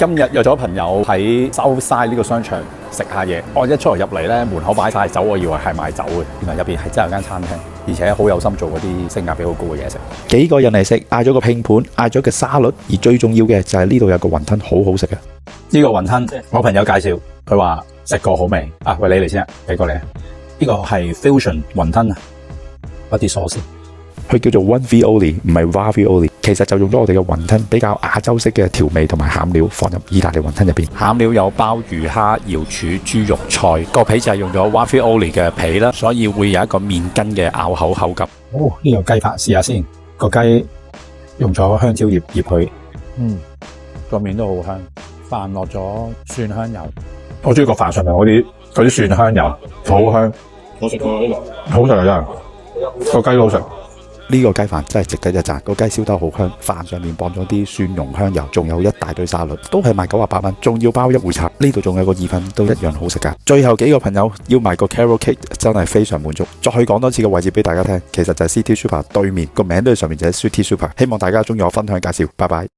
今日約咗朋友喺 Southside 呢個商場食下嘢。我一出嚟入嚟咧，門口擺晒酒，我以為係賣酒嘅，原來入邊係真係有間餐廳，而且好有心做嗰啲性價比好高嘅嘢食。幾個人嚟食，嗌咗個拼盤，嗌咗個沙律，而最重要嘅就係呢度有個雲吞好好食嘅。呢個雲吞我朋友介紹，佢話食過好味。啊，喂，你嚟先啊，俾過你啊。呢個係 Fusion 雲吞啊，一啲sauce。佢叫做 One Violi， 唔係 Ravioli。其實就用咗我哋嘅雲吞比較亞洲式嘅調味同埋餡料放入意大利雲吞入邊。餡料有鮑魚蝦、瑤柱、豬肉、菜。個皮就係用咗 Ravioli 嘅皮啦，所以會有一個麵筋嘅咬口口感。哦，呢個雞扒試下先。個雞用咗香蕉葉醃佢，個面都好香。飯落咗蒜香油。我中意個飯上面嗰啲蒜香油，好香。我食過呢個，好食啊真係。個雞都好食。呢個雞飯真係值得一讚，個雞燒得好香，飯上面放咗啲蒜蓉香油，仲有一大堆沙律，都係賣98蚊，仲要包一壺茶。呢度仲有個意粉，都一樣好食噶。最後幾個朋友要埋個 carrot cake， 真係非常滿足。再講多次個位置俾大家聽，其實就係 City Super 對面，個名都係上面就係 City Super。希望大家中意我分享介紹，拜拜。